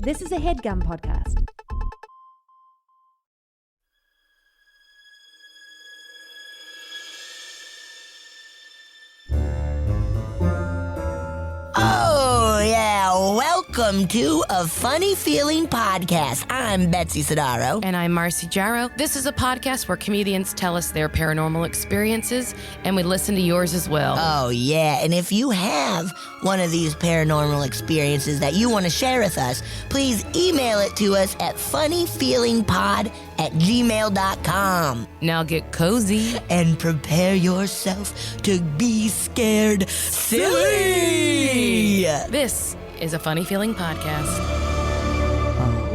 This is a HeadGum podcast. Oh, yeah. Welcome to A Funny Feeling Podcast. I'm Betsy Sidaro. And I'm Marcy Jarrow. This is a podcast where comedians tell us their paranormal experiences, and we listen to yours as well. Oh, yeah. And if you have one of these paranormal experiences that you want to share with us, please email it to us at funnyfeelingpod@gmail.com. Now get cozy. And prepare yourself to be scared silly. This is a Funny Feeling podcast.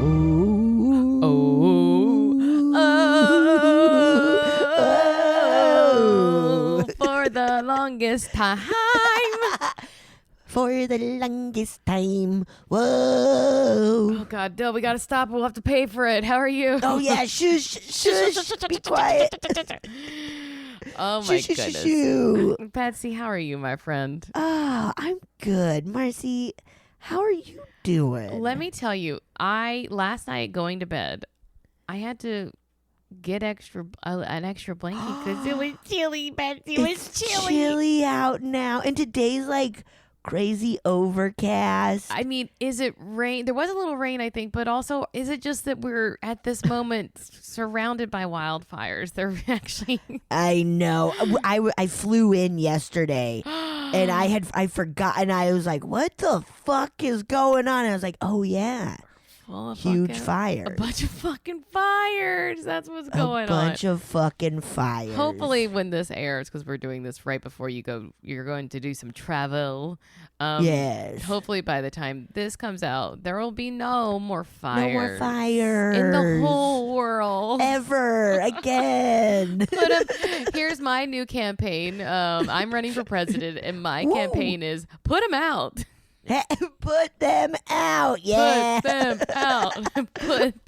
Oh, for the longest time. For the longest time. Whoa. Oh, God, Dill, we got to stop. We'll have to pay for it. How are you? Oh, yeah. Shush. Be quiet. Oh, my goodness. Shoo. Betsy, how are you, my friend? Oh, I'm good. Marcy, how are you doing? Let me tell you, last night going to bed, I had to get an extra blanket because it was chilly, Betsy. It was chilly. Chilly out now. And today's like crazy overcast. I mean, is it rain? There was a little rain, I think, but also, is it just that we're at this moment surrounded by wildfires? They're actually... I know. I flew in yesterday and I forgot, and I was like, what the fuck is going on? And I was like, oh yeah. Huge fires. A bunch of fucking fires. That's what's going on. A bunch of fucking fires. Hopefully when this airs, because we're doing this right before you go, you're going to do some travel. Yes. Hopefully by the time this comes out, there will be no more fires. No more fires. In the whole world. Ever again. Here's my new campaign. I'm running for president, and my campaign is put them out. Put them out, yeah. Put them out. Put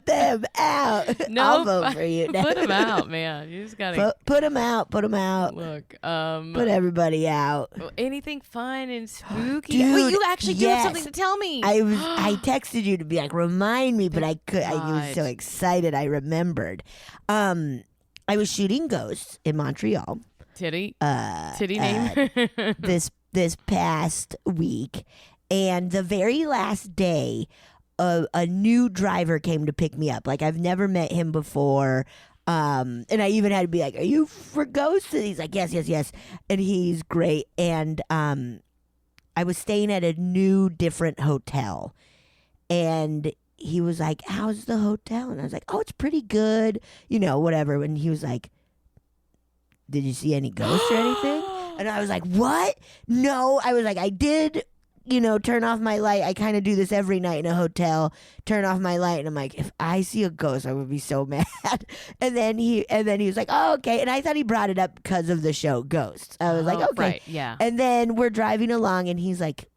them out. No, I'll vote for you. Put them out, man. You just gotta put them out. Put them out. Look, put everybody out. Anything fun and spooky? Dude, wait, you actually do have yes. something to tell me. I texted you to be like, remind me, but I was so excited. I remembered. I was shooting ghosts in Montreal. Titty name. This past week, and the very last day, a new driver came to pick me up. Like, I've never met him before, and I even had to be like, "Are you for ghosts?" And he's like, "Yes," and he's great. And I was staying at a new, different hotel, and he was like, "How's the hotel?" And I was like, "Oh, it's pretty good, whatever." And he was like, "Did you see any ghosts or anything?" And I was like, what? No. I was like, I did, turn off my light. I kind of do this every night in a hotel. Turn off my light. And I'm like, if I see a ghost, I would be so mad. And then he was like, oh, okay. And I thought he brought it up because of the show Ghosts. I was like, okay. Right, yeah. And then we're driving along and he's like,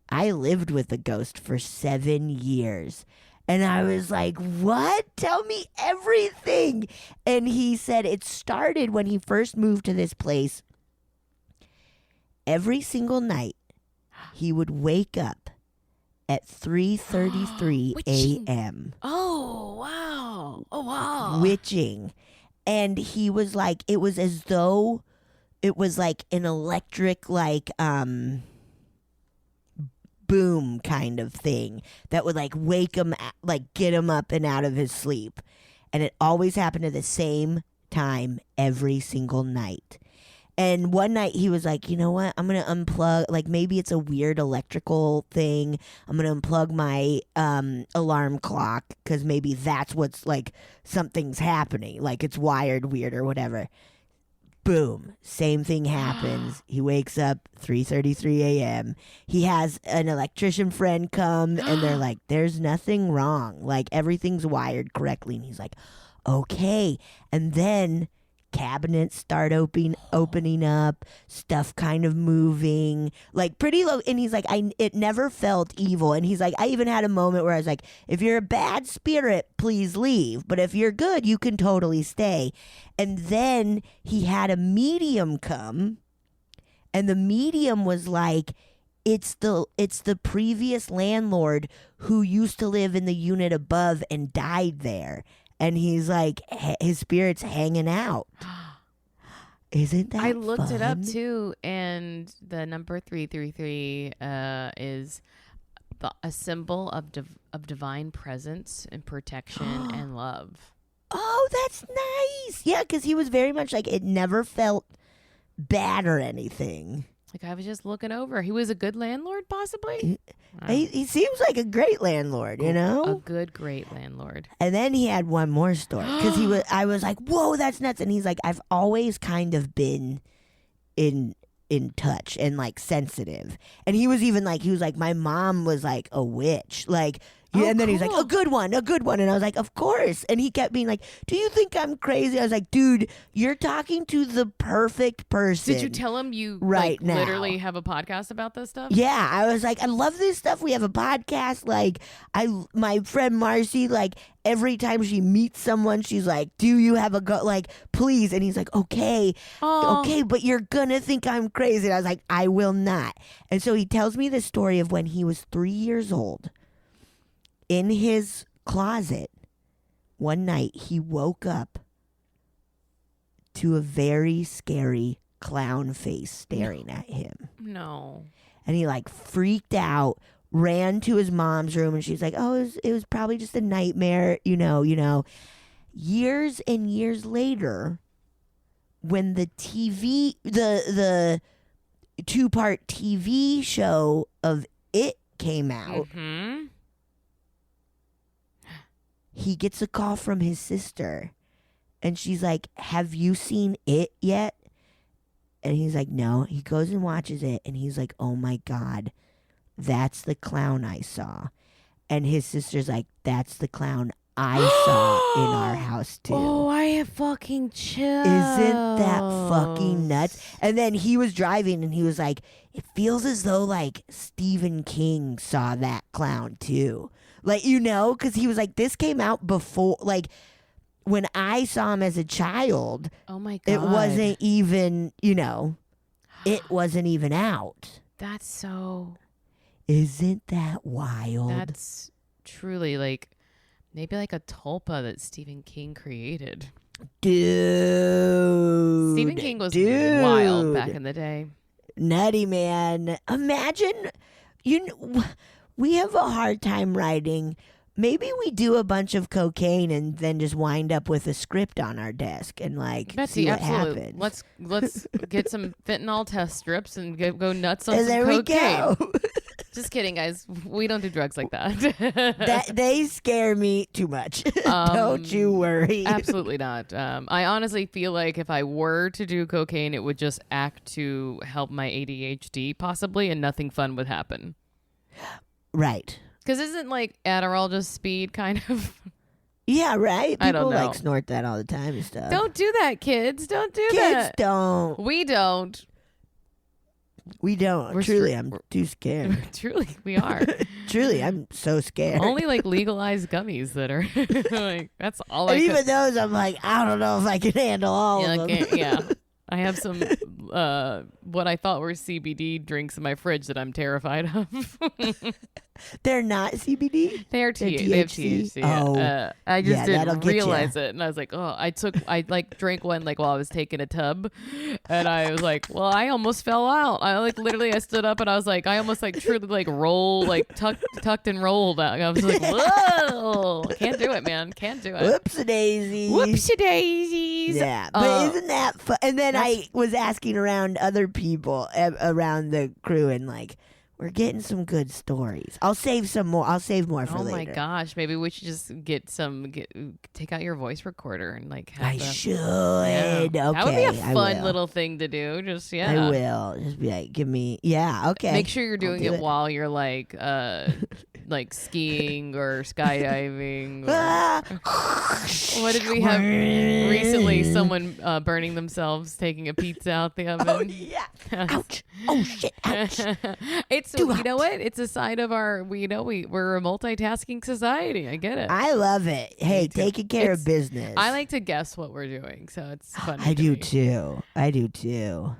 I lived with a ghost for 7 years. And I was like, what? Tell me everything. And he said it started when he first moved to this place. Every single night, he would wake up at 3:33 a.m. Oh, wow. Oh, wow. Witching. And he was like, it was as though it was like an electric, boom kind of thing that would like wake him, like get him up and out of his sleep. And it always happened at the same time every single night. And one night he was like, you know what? I'm going to unplug, like maybe it's a weird electrical thing. I'm going to unplug my alarm clock because maybe that's what's like something's happening. Like it's wired weird or whatever. Boom. Same thing happens. He wakes up 3:33 a.m. He has an electrician friend come and they're like, there's nothing wrong. Like everything's wired correctly. And he's like, okay. And then cabinets start opening up, stuff kind of moving, like pretty low. And he's like, it never felt evil. And he's like, I even had a moment where I was like, if you're a bad spirit, please leave. But if you're good, you can totally stay. And then he had a medium come, and the medium was like, it's the previous landlord who used to live in the unit above and died there, and he's like his spirit's hanging out. Isn't that I looked it up fun? too, and the number 333 is a symbol of divine presence and protection and love. Oh, that's nice. Yeah, because he was very much like, it never felt bad or anything. Like, I was just looking over. He was a good landlord, possibly? He seems like a great landlord, you A know? great landlord. And then he had one more story because I was like, whoa, that's nuts. And he's like, I've always kind of been in touch and like sensitive. And he was like, my mom was like a witch. Like, and then he's like, cool. a good one. And I was like, of course. And he kept being like, do you think I'm crazy? I was like, dude, you're talking to the perfect person. Did you tell him you right now literally have a podcast about this stuff? Yeah, I was like, I love this stuff. We have a podcast. Like, my friend Marcy, like, every time she meets someone, she's like, do you have a go? Like, please. And he's like, okay, but you're gonna think I'm crazy. And I was like, I will not. And so he tells me the story of when he was 3 years old. In his closet, one night, he woke up to a very scary clown face staring at him. No. And he like freaked out, ran to his mom's room, and she's like, oh, it was probably just a nightmare, you know. Years and years later, when the TV, the 2-part TV show of It came out, he gets a call from his sister, and she's like, have you seen It yet? And he's like, no. He goes and watches it, and he's like, oh my God, that's the clown I saw. And his sister's like, that's the clown I saw in our house too. Oh, I have fucking chills. Isn't that fucking nuts? And then he was driving, and he was like, it feels as though like Stephen King saw that clown too. Like, you know, because he was like, this came out before, like, when I saw him as a child, oh my God, it wasn't even, you know, it wasn't even out. That's so. Isn't that wild? That's truly like maybe like a tulpa that Stephen King created. Dude. Stephen King was wild back in the day. Nutty, man. Imagine, we have a hard time writing. Maybe we do a bunch of cocaine and then just wind up with a script on our desk and like Betsy, see what absolutely. happens. Let's get some fentanyl test strips and go nuts on And some there cocaine. we go. Just kidding, guys. We don't do drugs like that. That they scare me too much. Don't you worry. Absolutely not. I honestly feel like if I were to do cocaine, it would just act to help my ADHD possibly, and nothing fun would happen. Right. Because isn't like Adderall just speed kind of? Yeah, right? People I don't know. like snort that all the time and stuff. Don't do that, kids. Don't do Kids that. don't. We don't. We don't. We're Truly, str- I'm too scared. Truly, we are. Truly, I'm so scared. Only like legalized gummies that are like, that's all and I even could. those, I'm like, I don't know if I can handle all Yeah, of them. yeah. I have some what I thought were CBD drinks in my fridge that I'm terrified of. They're not CBD? They have THC? THC. Oh, I just yeah, that'll didn't get ya. realize it, and I was like, oh, I like drank one like while I was taking a tub, and I was like, well, I almost fell out. I like literally I stood up and I was like, I almost like truly like rolled like tucked and rolled out. I was like, whoa, can't do it, man, can't do it. Whoopsie daisies. Whoopsie daisies. Yeah, but isn't that fun? And then I was asking around other people around the crew, and like, we're getting some good stories. I'll save some more. I'll save more for later. Oh my gosh, maybe we should just take out your voice recorder and like have I the- should. Yeah. Okay, That would be a I fun will. little thing to do. Just yeah. I will. Just be like, give me. Yeah, okay. Make sure you're I'll doing do it while you're like skiing or skydiving. Or, Ah. what did we have recently? Someone burning themselves, taking a pizza out the oven. Oh, yeah. Ouch. Oh, shit. Ouch. It's Too you hot. know what? It's a sign of our we're a multitasking society. I get it. I love it. Hey, too. taking care It's- of business. I like to guess what we're doing, so it's fun. I do too. I do too.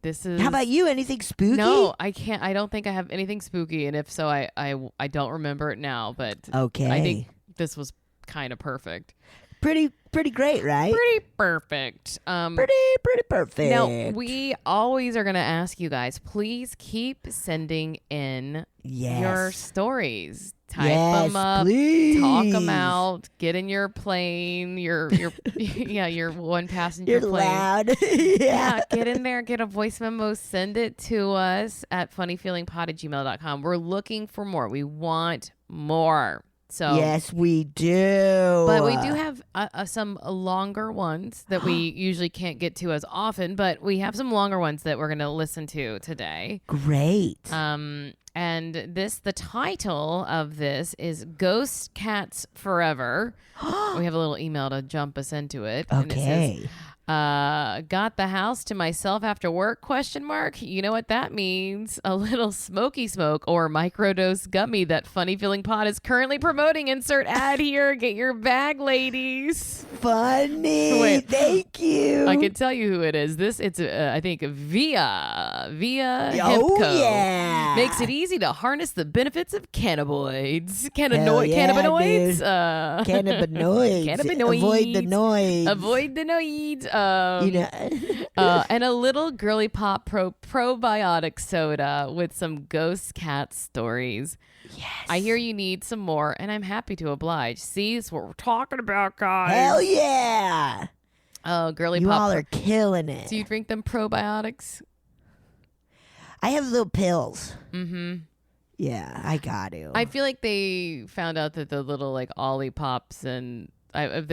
This is. How about you? Anything spooky? No, I can't. I don't think I have anything spooky, and if so, I don't remember it now. But Okay. I think this was kind of perfect. Pretty great, right? Pretty perfect. Pretty perfect. Now, we always are going to ask you guys, please keep sending in your stories. Type them up, please. Talk them out, get in your plane, your your one passenger You're plane. loud. Yeah, get in there, get a voice memo, send it to us at funnyfeelingpod@gmail.com. We're looking for more. We want more. So yes, we do. But we do have some longer ones that we usually can't get to as often, but we have some longer ones that we're going to listen to today. Great. And the title of this is Ghost Cats Forever. We have a little email to jump us into it. Okay. And it says, got the house to myself after work, ? You know what that means. A little smoky smoke or microdose gummy that Funny Feeling Pod is currently promoting. Insert ad here. Get your bag, ladies. Funny. Wait. Thank you. I can tell you who it is. It's I think via Oh, Hipco. yeah. Makes it easy to harness the benefits of cannabinoids. Hell yeah, Cannabinoids. Cannabinoids. Cannabinoids. Avoid the noise. Avoid the noids. And a little girly pop probiotic soda with some ghost cat stories. Yes. I hear you need some more, and I'm happy to oblige. See, that's what we're talking about, guys. Hell yeah. Oh, girly You pop. all are killing it. Do you drink them probiotics? I have little pills. Mm-hmm. Yeah, I got to. I feel like they found out that the little like Ollie Pops and that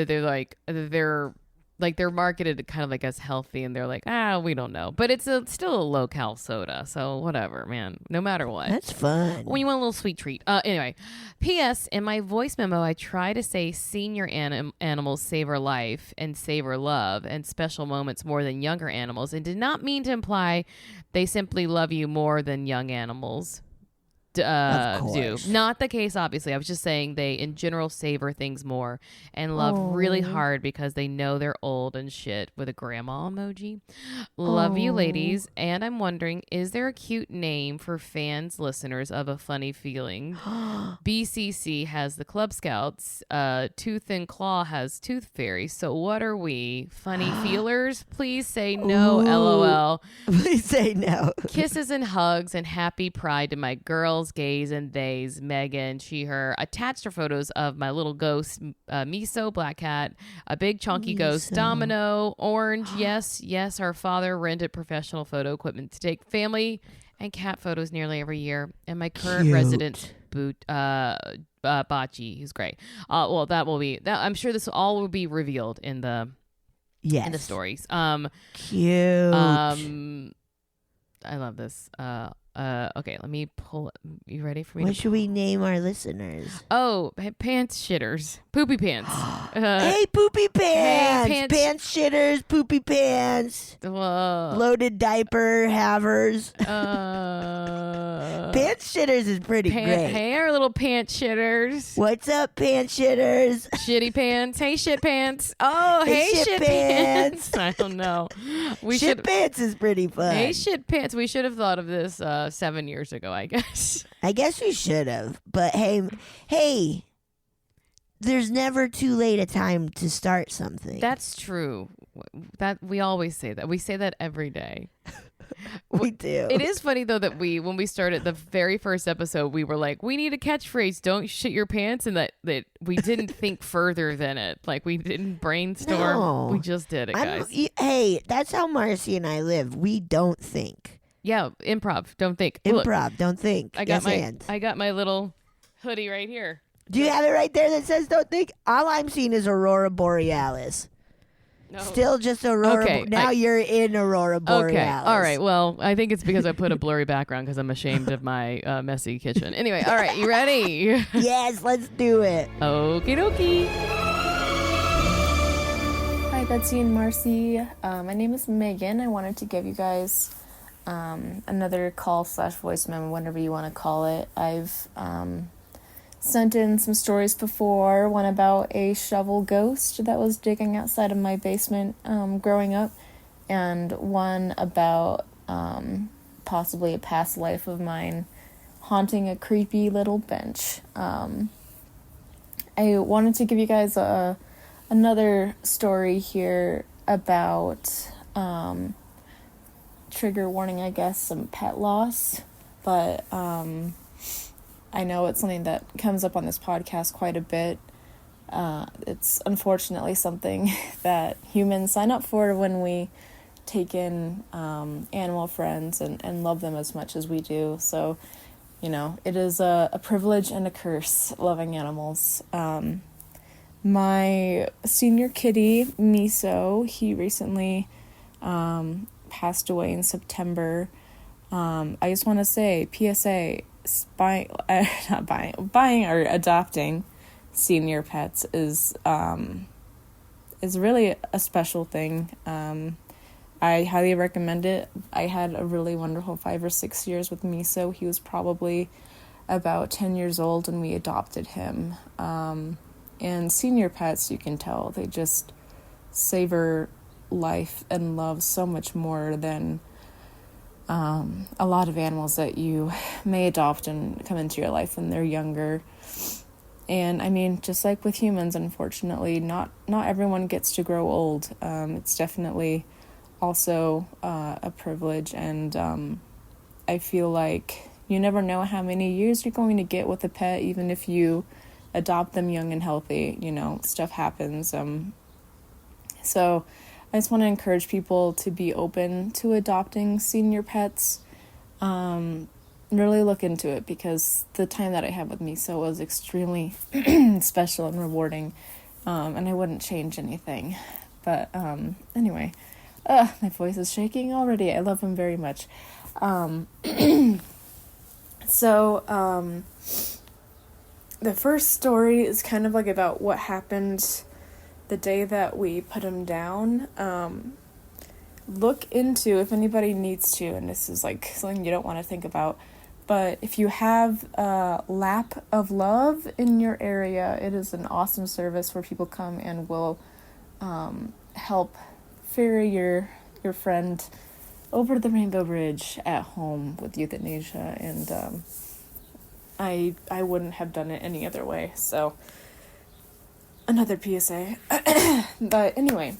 they're marketed kind of like as healthy, and they're like, we don't know, but it's still a low cal soda, so whatever, man. No matter what, That's fun. when you want a little sweet treat. Anyway, P.S. In my voice memo, I try to say senior animals savor life and savor love and special moments more than younger animals, and did not mean to imply they simply love you more than young animals do. Not the case, obviously. I was just saying they in general savor things more and love really hard because they know they're old and shit, with a grandma emoji. Love you, ladies. And I'm wondering, is there a cute name for fans, listeners of A Funny Feeling? BCC has the Club Scouts. Tooth and Claw has Tooth Fairy. So what are we? Funny Feelers? Please say no, LOL. Please say no. Kisses and hugs and happy pride to my girls, gays and theys, Megan, she, her. Attached are photos of my little ghost, Miso, Black Cat, a big chunky ghost, Domino, Orange. Yes, our father rented professional photo equipment to take family and cat photos nearly every year. And my current resident, Bocce, who's great. Well, that will be, I'm sure this all will be revealed in the stories. Cute. I love this. Okay, let me pull it. You ready for me? What should we name our listeners? Oh, pants shitters. Poopy pants. Hey, poopy pants. Hey, pants shitters, poopy pants. Loaded diaper havers. Pants shitters is pretty great. Hey, our little pants shitters. What's up, pants shitters? Shitty pants. Hey, shit pants. Oh, hey, shit pants. I don't know. Shit pants is pretty fun. Hey, shit pants. We should have thought of this 7 years ago, I guess. I guess we should have. But hey, there's never too late a time to start something. That's true. That we always say that. We say that every day. We do. It is funny though that when we started the very first episode, we were like, we need a catchphrase, don't shit your pants, and that we didn't think further than it. Like we didn't brainstorm. No. We just did it, guys. Hey, that's how Marcy and I live. We don't think. Yeah, improv. Don't think. Improv. Look, Don't think. I got my little hoodie right here. Do you have it right there that says "Don't think"? All I'm seeing is Aurora Borealis. No. Still just Aurora. Okay, now you're in Aurora Borealis. Okay. All right. Well, I think it's because I put a blurry background because I'm ashamed of my messy kitchen. Anyway. All right. You ready? Yes. Let's do it. Okie dokie. Hi, Betsy and Marcy. My name is Megan. I wanted to give you guys another call/voice memo, whatever you want to call it. I've sent in some stories before, one about a shovel ghost that was digging outside of my basement growing up, and one about possibly a past life of mine haunting a creepy little bench. I wanted to give you guys another story here about, trigger warning, I guess, some pet loss, but I know it's something that comes up on this podcast quite a bit. It's unfortunately something that humans sign up for when we take in animal friends and love them as much as we do. So, it is a privilege and a curse loving animals. My senior kitty, Miso, he recently passed away in September. I just want to say, PSA, buying or adopting senior pets is really a special thing. I highly recommend it. I had a really wonderful 5 or 6 years with Miso. He was probably about 10 years old when we adopted him. And senior pets, you can tell, they just savor life and love so much more than a lot of animals that you may adopt and come into your life when they're younger. And I mean, just like with humans, unfortunately, not everyone gets to grow old. It's definitely also a privilege, and I feel like you never know how many years you're going to get with a pet, even if you adopt them young and healthy. Stuff happens. So I just want to encourage people to be open to adopting senior pets. Really look into it, because the time that I had with Miso was extremely special and rewarding, and I wouldn't change anything. But anyway, my voice is shaking already. I love him very much. So the first story is kind of like about what happened the day that we put him down. Look into, if anybody needs to, and this is like something you don't want to think about, but if you have a Lap of Love in your area, it is an awesome service where people come and will help ferry your friend over the Rainbow Bridge at home with euthanasia, and I wouldn't have done it any other way. So another PSA. But anyway,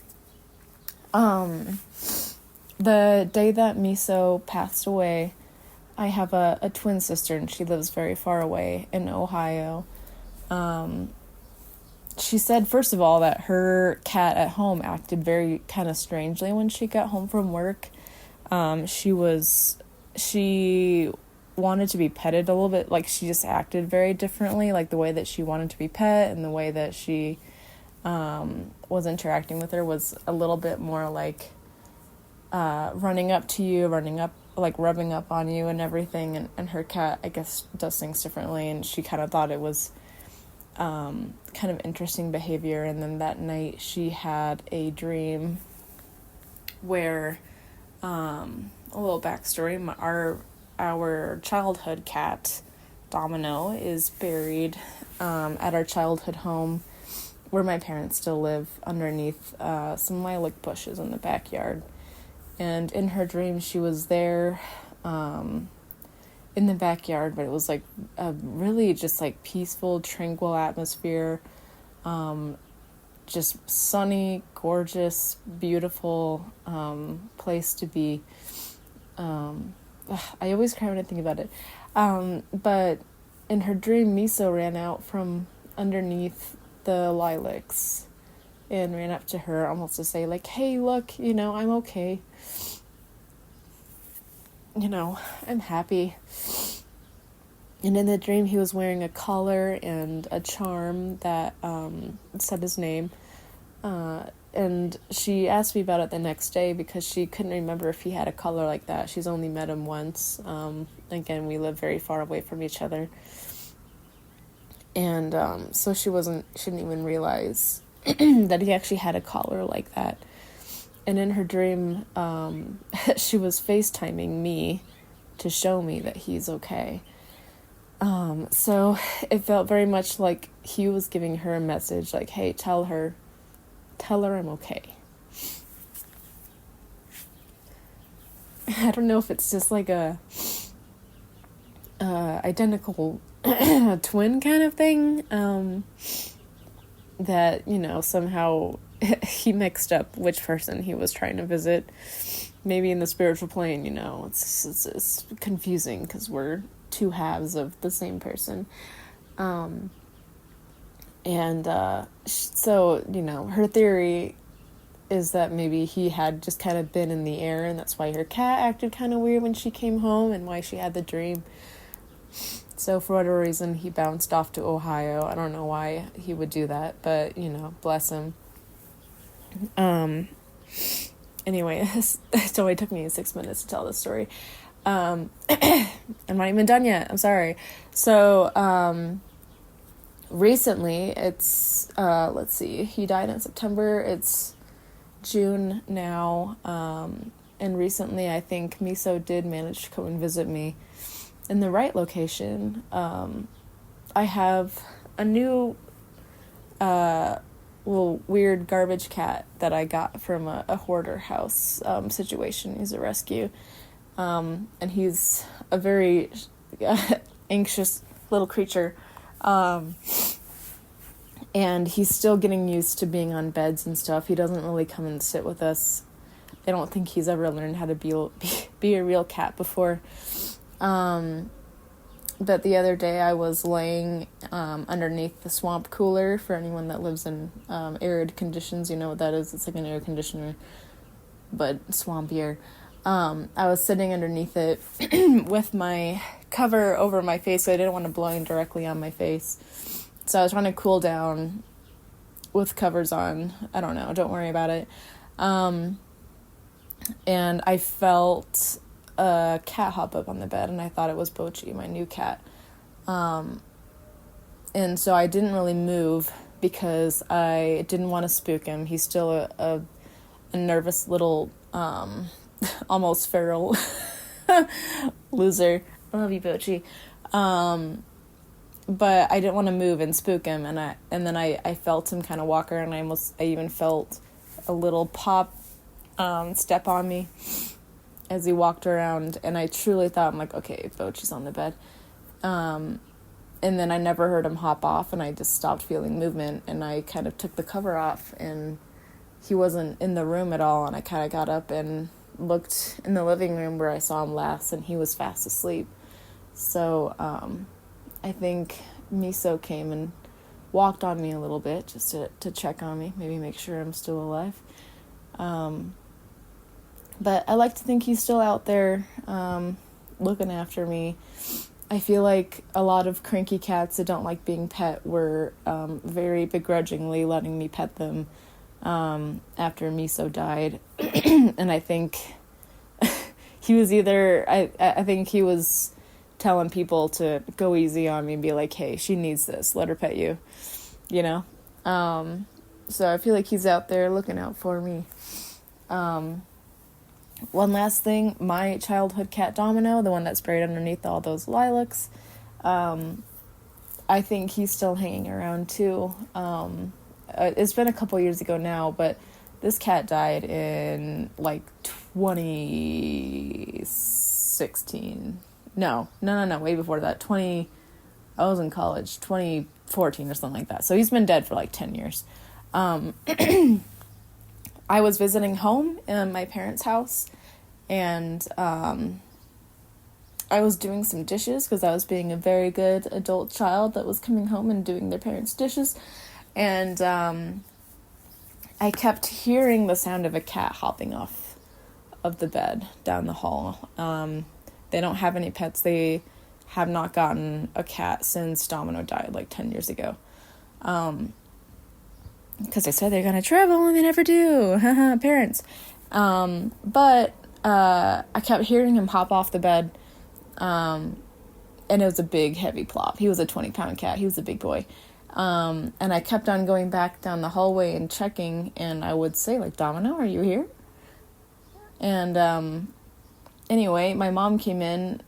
the day that Miso passed away, I have a twin sister, and she lives very far away in Ohio. She said, first of all, that her cat at home acted very kind of strangely when she got home from work. She wanted to be petted a little bit, like she just acted very differently, like the way that she wanted to be pet and the way that she was interacting with her was a little bit more like running up to you, like rubbing up on you and everything, and her cat, I guess, does things differently, and she kind of thought it was kind of interesting behavior. And then that night she had a dream where, a little backstory, our childhood cat, Domino, is buried at our childhood home where my parents still live, underneath some lilac bushes in the backyard. And in her dream, she was there in the backyard, but it was like a really just like peaceful, tranquil atmosphere. Just sunny, gorgeous, beautiful place to be. I always cry when I think about it. But in her dream, Miso ran out from underneath the lilacs and ran up to her almost to say, like, hey, look, I'm okay. I'm happy. And in the dream, he was wearing a collar and a charm that said his name. And she asked me about it the next day because she couldn't remember if he had a collar like that. She's only met him once. Again, we live very far away from each other. And so she didn't even realize that he actually had a collar like that. And in her dream, she was FaceTiming me to show me that he's okay. So it felt very much like he was giving her a message, like, hey, tell her I'm okay. I don't know if it's just like a identical twin kind of thing, that, you know, somehow he mixed up which person he was trying to visit. Maybe in the spiritual plane, you know, it's confusing because we're two halves of the same person. So, you know, her theory is that maybe he had just kind of been in the air, and that's why her cat acted kind of weird when she came home and why she had the dream. So for whatever reason, he bounced off to Ohio. I don't know why he would do that, but, you know, bless him. Anyway, it only took me 6 minutes to tell this story. I'm not even done yet. I'm sorry. So, recently, it's, let's see, he died in September. It's June now. And recently, I think Miso did manage to come and visit me in the right location. I have a new, weird garbage cat that I got from a hoarder house situation. He's a rescue. And he's a very anxious little creature. And he's still getting used to being on beds and stuff. He doesn't really come and sit with us. I don't think he's ever learned how to be a real cat before. But the other day I was laying underneath the swamp cooler. For anyone that lives in arid conditions, you know what that is. It's like an air conditioner, but swampier. I was sitting underneath it with my cover over my face, so I didn't want to blow directly on my face. So I was trying to cool down with covers on. I don't know. Don't worry about it. And I felt a cat hop up on the bed, and I thought it was Bochi, my new cat. And so I didn't really move because I didn't want to spook him. He's still a nervous little, almost feral loser. I love you, Bochi. But I didn't want to move and spook him, and then I felt him kind of walk around, and I even felt a little pop step on me as he walked around, and I truly thought, I'm like, okay, Bochi's on the bed. And then I never heard him hop off, and I just stopped feeling movement, and I kind of took the cover off, and he wasn't in the room at all, and I kind of got up and looked in the living room where I saw him last, and he was fast asleep. So, I think Miso came and walked on me a little bit just to check on me, maybe make sure I'm still alive. But I like to think he's still out there looking after me. I feel like a lot of cranky cats that don't like being pet were very begrudgingly letting me pet them after Miso died. And I think he was I think he was telling people to go easy on me and be like, hey, she needs this, let her pet you, you know? So I feel like he's out there looking out for me. One last thing, my childhood cat Domino, the one that's buried underneath all those lilacs, I think he's still hanging around too. It's been a couple years ago now, but this cat died in like 2016. No, way before that. I was in college, 2014 or something like that. So he's been dead for like 10 years. I was visiting home in my parents' house, and I was doing some dishes because I was being a very good adult child that was coming home and doing their parents' dishes. And I kept hearing the sound of a cat hopping off of the bed down the hall. They don't have any pets. They have not gotten a cat since Domino died like 10 years ago. Because they said they're going to travel and they never do. Parents. But I kept hearing him hop off the bed. And it was a big, heavy plop. He was a 20-pound cat. He was a big boy. And I kept on going back down the hallway and checking. And I would say, like, Domino, are you here? And anyway, my mom came in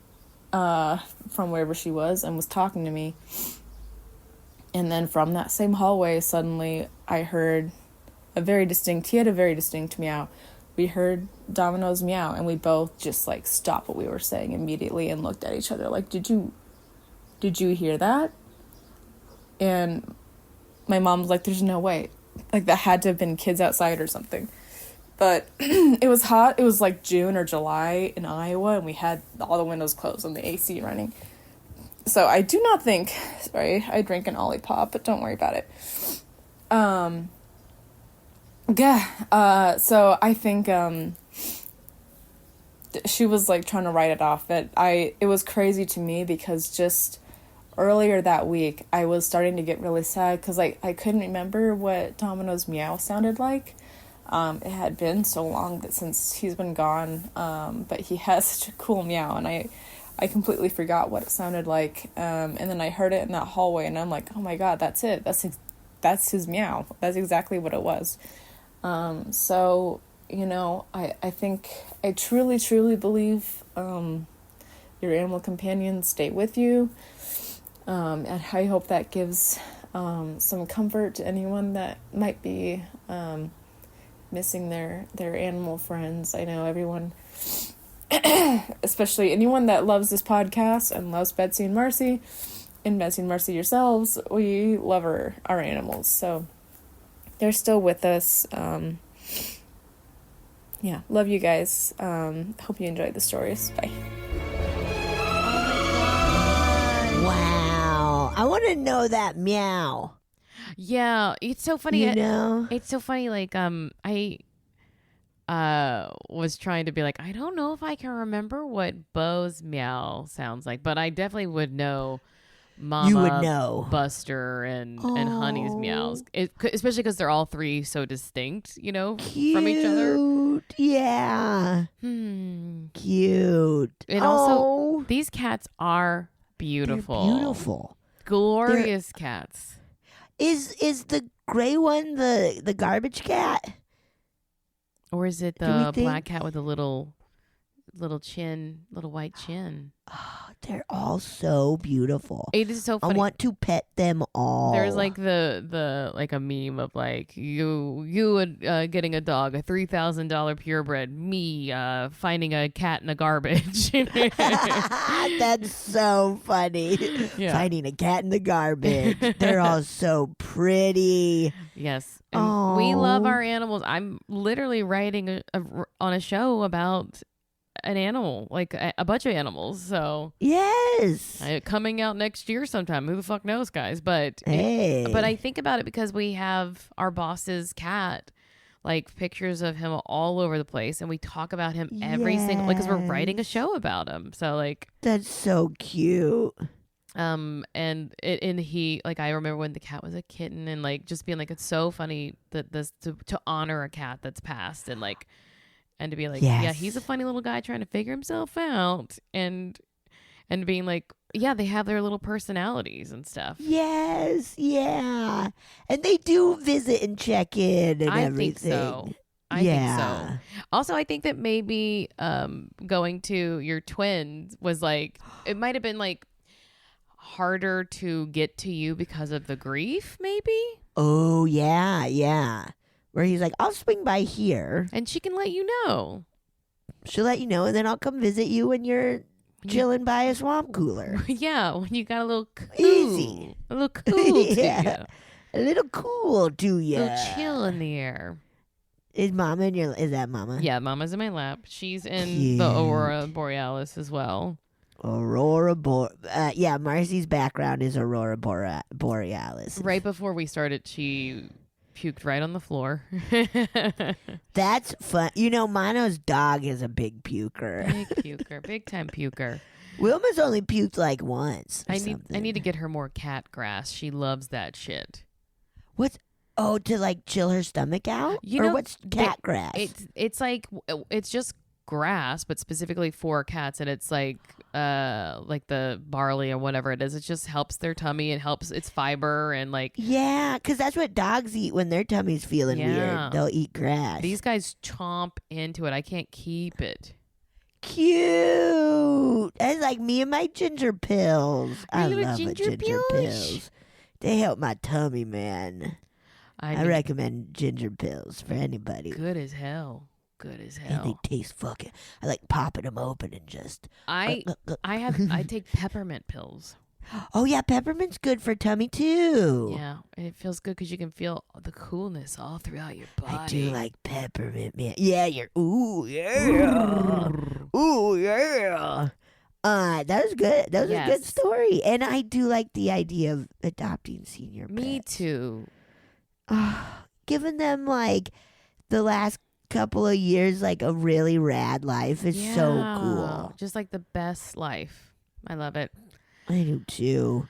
from wherever she was and was talking to me. And then from that same hallway, suddenly I heard he had a very distinct meow, we heard Domino's meow, and we both just like stopped what we were saying immediately and looked at each other like, did you hear that? And my mom was like, there's no way, like that had to have been kids outside or something. But it was hot. It was like June or July in Iowa, and we had all the windows closed and the AC running. So I do not think, sorry, I drank an Olipop, but don't worry about it. So I think she was like trying to write it off. But it was crazy to me because just earlier that week I was starting to get really sad because I couldn't remember what Domino's meow sounded like. It had been so long that since he's been gone, but he has such a cool meow, and I completely forgot what it sounded like. And then I heard it in that hallway, and I'm like, oh my god, that's it. That's his meow. That's exactly what it was. So, you know, I think I truly, truly believe your animal companions stay with you. And I hope that gives some comfort to anyone that might be missing their animal friends. I know everyone, especially anyone that loves this podcast and loves Betsy and Marcy, and Betsy and Marcy yourselves, we love our animals. So they're still with us. Yeah, love you guys. Hope you enjoyed the stories. Bye. Wow. I want to know that meow. Yeah, it's so funny. You know? It's so funny. Like, I was trying to be like, I don't know if I can remember what Bo's meow sounds like, but I definitely would know Mama, You would know. Buster, and Honey's meows. Especially because they're all three so distinct, you know, Cute. from each other. Yeah. Cute. And also, these cats are beautiful. They're beautiful. Glorious cats. Is the gray one the garbage cat? Or is it the black cat with a little white chin? Oh, they're all so beautiful. It is so funny. I want to pet them all. There's like the like a meme of like you getting a dog, a $3,000 purebred, me finding a cat in a garbage. That's so funny. Yeah. Finding a cat in the garbage. They're all so pretty. Yes. And we love our animals. I'm literally writing on a show about an animal, like a bunch of animals. So yes, coming out next year sometime. Who the fuck knows, guys? But hey. But I think about it because we have our boss's cat, like pictures of him all over the place, and we talk about him every single, like, because we're writing a show about him. So like that's so cute. And he, like, I remember when the cat was a kitten, and like just being like, it's so funny that this to honor a cat that's passed, and like. And to be like, yeah, he's a funny little guy trying to figure himself out, and being like, yeah, they have their little personalities and stuff. Yes, yeah, and they do visit and check in and everything. I think so. Also, I think that maybe going to your twins was like, it might have been like harder to get to you because of the grief, maybe. Oh yeah. Where he's like, I'll swing by here. And she can let you know. She'll let you know, and then I'll come visit you when you're chilling by a swamp cooler. Yeah, when you got a little cool. Easy. A little cool to you. A little cool to you. A little chill in the air. Is Mama in your... Is that Mama? Yeah, Mama's in my lap. She's in the Aurora Borealis as well. Yeah, Marcy's background is Aurora Borealis. Right before we started, she... puked right on the floor. That's fun. You know, Mono's dog is a big puker. Big time puker. Wilma's only puked like once. I need to get her more cat grass. She loves that shit. What's to like chill her stomach out? What's cat grass? It's like it's just grass, but specifically for cats, and it's like the barley or whatever it is. It just helps their tummy. It helps its fiber and like because that's what dogs eat when their tummy's feeling weird. They'll eat grass. These guys chomp into it. I can't keep it. Cute. That's like me and my ginger pills. I love ginger pills. They help my tummy, man. I recommend ginger pills for anybody. Good as hell. good as And hell. they taste fucking. I like popping them open and just. I take peppermint pills. Oh yeah, peppermint's good for tummy too. Yeah, and it feels good because you can feel the coolness all throughout your body. I do like peppermint, man. Yeah, you're. Ooh yeah. Ooh yeah. That was good. That was a good Yes. story, and I do like the idea of adopting senior Me pets. too. Giving them like the last couple of years like a really rad life is so Yeah. cool. Just like the best life. I love it. I do too.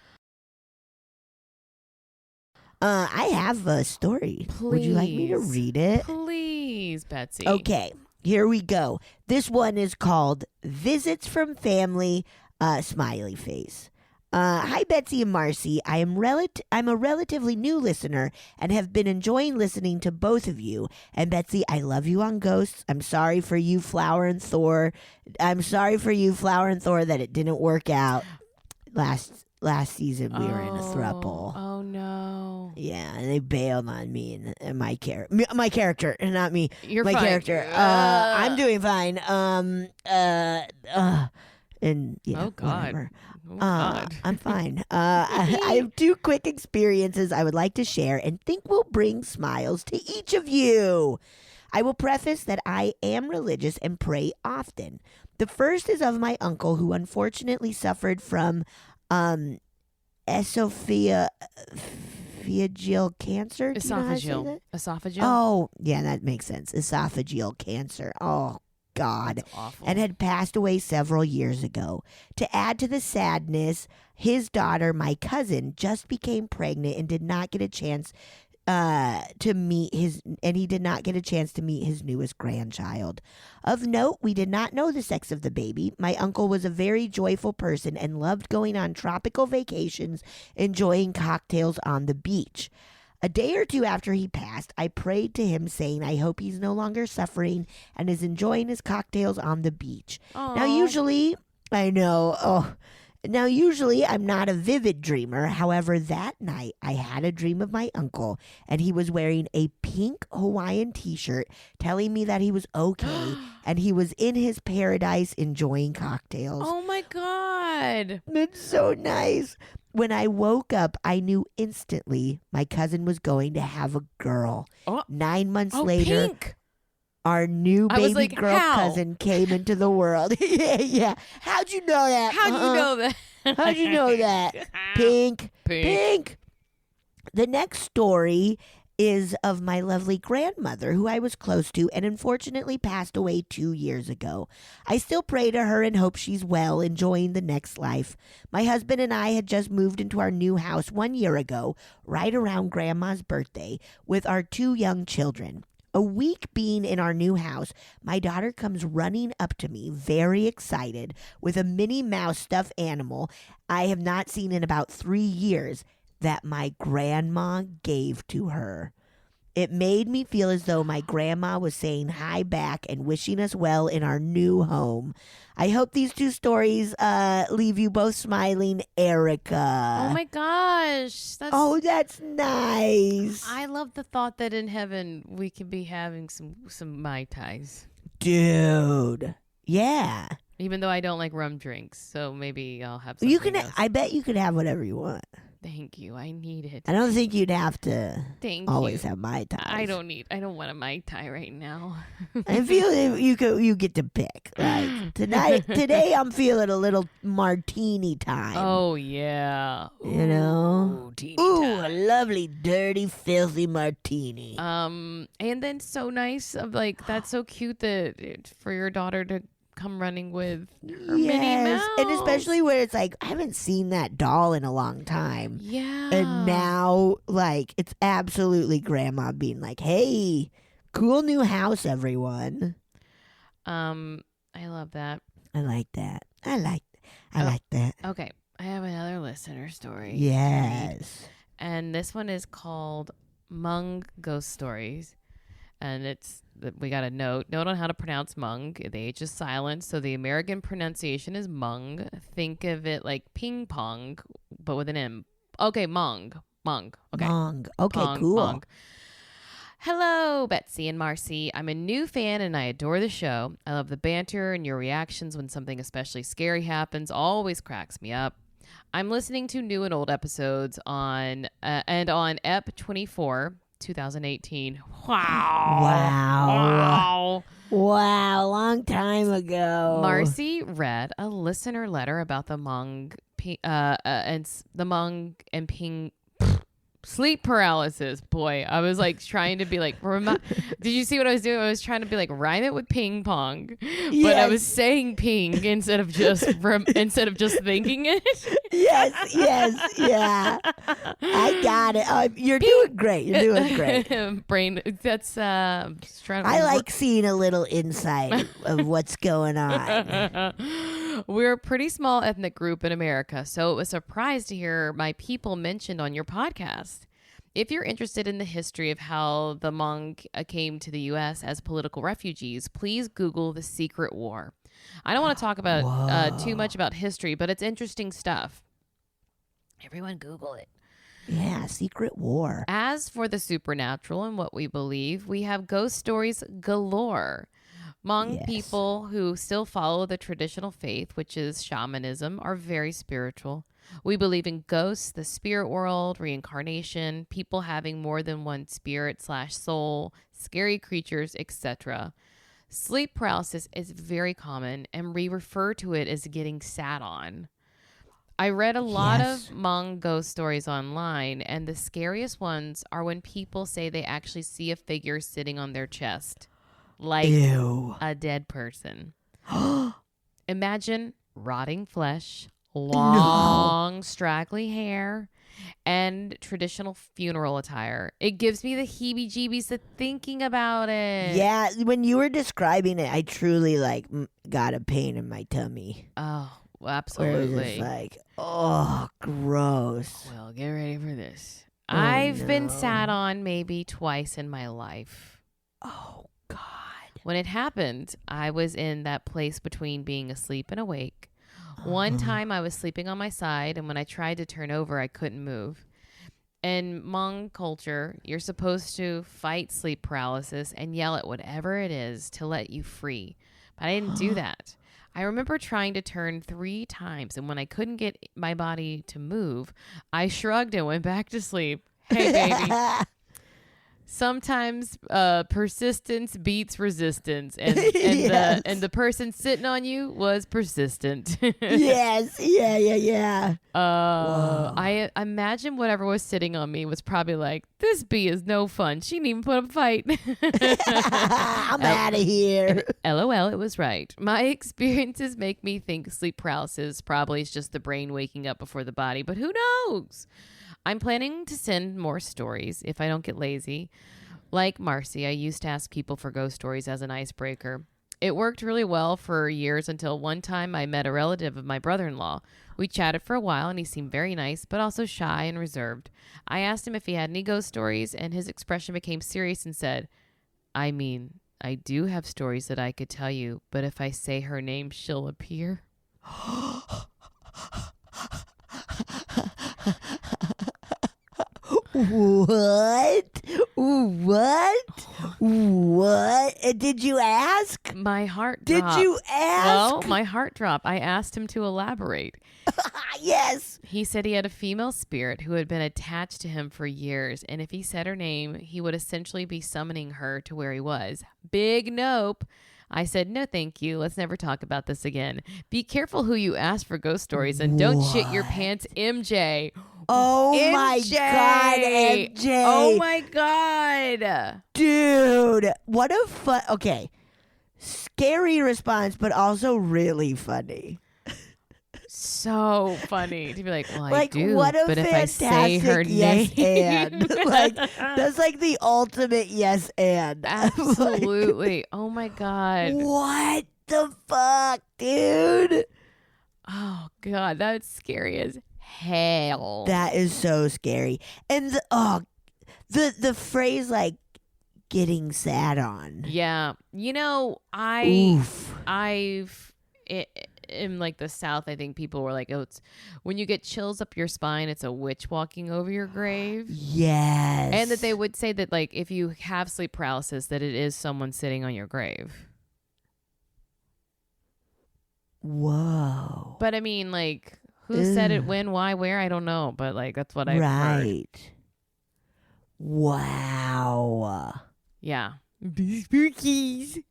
I have a story. Would you like me to Please. read it? Please, Betsy. Okay, here we go. This one is called Visits from Family, smiley face. Hi, Betsy and Marcy. I'm a relatively new listener and have been enjoying listening to both of you. And Betsy, I love you on Ghosts. I'm sorry for you, Flower and Thor. That it didn't work out last season. We were in a throuple. Oh no. Yeah, and they bailed on me and my character, and not me. You're my fine. character. I'm doing fine. And yeah, Oh, God. whatever. Oh, God. I'm fine. I have two quick experiences I would like to share and think will bring smiles to each of you. I will preface that I am religious and pray often. The first is of my uncle who unfortunately suffered from esophageal cancer. Do you know how to say that? Esophageal. Oh, yeah, that makes sense. Esophageal cancer. Oh, God. That's awful. And had passed away several years ago. To add to the sadness, his daughter, my cousin, just became pregnant and did not get a chance to meet his newest grandchild. Of note, we did not know the sex of the baby. My uncle was a very joyful person and loved going on tropical vacations, enjoying cocktails on the beach. A day or two after he passed, I prayed to him saying, I hope he's no longer suffering and is enjoying his cocktails on the beach. Now, usually I'm not a vivid dreamer. However, that night I had a dream of my uncle and he was wearing a pink Hawaiian t-shirt telling me that he was okay and he was in his paradise enjoying cocktails. Oh my God. It's so nice. When I woke up, I knew instantly my cousin was going to have a girl. Oh. 9 months Oh, later, pink. our new I was baby like, girl how? cousin came into the world. yeah. How'd you know that? How'd you know that? How'd you know that? Pink. Pink. The next story is of my lovely grandmother, who I was close to and unfortunately passed away 2 years ago. I still pray to her and hope she's well, enjoying the next life. My husband and I had just moved into our new house 1 year ago, right around Grandma's birthday, with our 2 young children. A week being in our new house, my daughter comes running up to me, very excited, with a Minnie Mouse stuffed animal I have not seen in about 3 years that my grandma gave to her. It made me feel as though my grandma was saying hi back and wishing us well in our new home. I hope these 2 stories leave you both smiling, Erika. Oh my gosh. That's nice. I love the thought that in heaven we could be having some Mai Tais. Dude. Yeah. Even though I don't like rum drinks, so maybe I'll have something You can. else. I bet you could have whatever you want. Thank you. I need it. I don't think you'd have to Thank always you. have Mai Tais. I don't want a Mai Tai right now. I feel you get to pick. Like today, I'm feeling a little martini time. Oh yeah. You know? Ooh, teeny Ooh, time. a lovely, dirty, filthy martini. And then so nice of like that's so cute that for your daughter to come running with her Minnie Mouse. And especially where it's like I haven't seen that doll in a long time. Yeah. And now, like, it's absolutely grandma being like, hey, cool new house, everyone. I love that. I like that. I like that. Okay. I have another listener story. Yes. And this one is called Hmong Ghost Stories. And we got a note on how to pronounce Hmong. The H is silent, so the American pronunciation is Hmong. Think of it like ping pong, but with an M. Okay, Hmong. Okay. Hmong. Okay, Hmong, cool. Hmong. Hello, Betsy and Marcy. I'm a new fan and I adore the show. I love the banter and your reactions when something especially scary happens. Always cracks me up. I'm listening to new and old episodes on EP 24, 2018. Wow. Wow, long time ago. Marcy read a listener letter about the Hmong and Ping sleep paralysis. Boy, I was like trying to be like, did you see what I was doing? I was trying to be like rhyme it with ping pong, but I was saying ping instead of just thinking it. Yes, yeah. I got it. You're doing great. Brain. That's trying to I like seeing a little insight of what's going on. We're a pretty small ethnic group in America, so it was a surprise to hear my people mentioned on your podcast. If you're interested in the history of how the Hmong came to the U.S. as political refugees, please Google the Secret War. I don't want to talk about too much about history, but it's interesting stuff. Everyone Google it. Yeah, Secret War. As for the supernatural and what we believe, we have ghost stories galore. Hmong people who still follow the traditional faith, which is shamanism, are very spiritual. We believe in ghosts, the spirit world, reincarnation, people having more than one spirit/soul, scary creatures, etc. Sleep paralysis is very common, and we refer to it as getting sat on. I read a lot of Hmong ghost stories online, and the scariest ones are when people say they actually see a figure sitting on their chest. Like a dead person. Imagine rotting flesh, long, straggly hair, and traditional funeral attire. It gives me the heebie-jeebies thinking about it. Yeah, when you were describing it, I truly got a pain in my tummy. Oh, absolutely. Where it was like, oh, gross. Well, get ready for this. I've been sat on maybe twice in my life. Oh, God. When it happened, I was in that place between being asleep and awake. One time I was sleeping on my side, and when I tried to turn over, I couldn't move. In Hmong culture, you're supposed to fight sleep paralysis and yell at whatever it is to let you free. But I didn't do that. I remember trying to turn 3 times, and when I couldn't get my body to move, I shrugged and went back to sleep. Hey, baby. Sometimes persistence beats resistance, and the person sitting on you was persistent. Yes, yeah. I imagine whatever was sitting on me was probably like, this bee is no fun. She didn't even put up a fight. I'm out of here. LOL, it was right. My experiences make me think sleep paralysis probably is just the brain waking up before the body, but who knows? I'm planning to send more stories if I don't get lazy. Like Marcy, I used to ask people for ghost stories as an icebreaker. It worked really well for years until one time I met a relative of my brother-in-law. We chatted for a while and he seemed very nice, but also shy and reserved. I asked him if he had any ghost stories, and his expression became serious and said, I mean, I do have stories that I could tell you, but if I say her name, she'll appear. What? Did you ask? My heart dropped. Did you ask? Well, my heart dropped. I asked him to elaborate. Yes. He said he had a female spirit who had been attached to him for years, and if he said her name, he would essentially be summoning her to where he was. Big nope. I said, no, thank you. Let's never talk about this again. Be careful who you ask for ghost stories, and don't shit your pants, MJ. Oh, MJ. my God, MJ. Oh, my God. Dude, what a fun... Okay. Scary response, but also really funny. So funny to be like, well, I Like, do, what a but if I say her yes name. and. Like, that's like the ultimate yes and. Absolutely. Oh, my God. What the fuck, dude? Oh, God. That's scary as hell. That is so scary. And the phrase like getting sat on. Yeah. You know, in like the South, I think people were like, oh, it's when you get chills up your spine, it's a witch walking over your grave. Yes. And that they would say that like if you have sleep paralysis, that it is someone sitting on your grave. Whoa. But I mean, like, who said it, when, why, where? I don't know. But like, that's what I've heard. Right. Wow. Yeah. Spookies.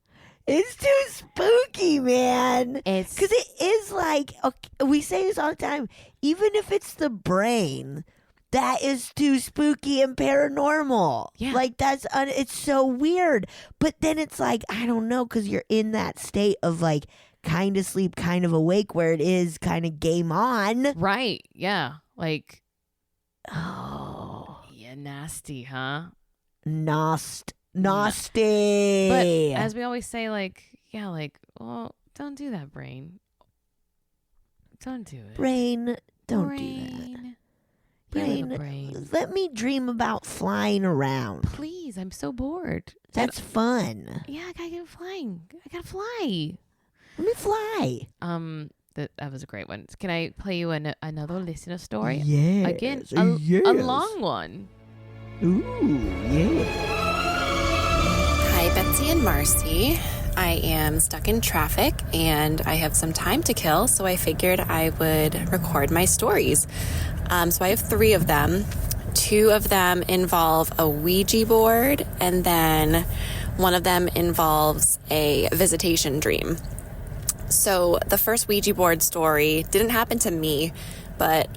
It's too spooky, man. It's because it is like, okay, we say this all the time. Even if it's the brain, that is too spooky and paranormal. Yeah. Like it's so weird. But then it's like, I don't know, because you're in that state of like kind of sleep, kind of awake, where it is kind of game on. right. Yeah. Like, Oh, yeah, nasty, huh? nasty. But as we always say, like, yeah, like, well, don't do that, brain. Don't do it. Brain, don't do that. Brain. You have a Brain, brain. let me dream about flying around. Please, I'm so bored. That's fun. Yeah, I gotta get flying. I gotta fly. Let me fly. That was a great one. Can I play you another listener story? Yes. Again, a long one. Ooh, yeah. Hi, Betsy and Marcy. I am stuck in traffic and I have some time to kill, so I figured I would record my stories. So I have 3 of them. 2 of them involve a Ouija board, and then one of them involves a visitation dream. So the first Ouija board story didn't happen to me, but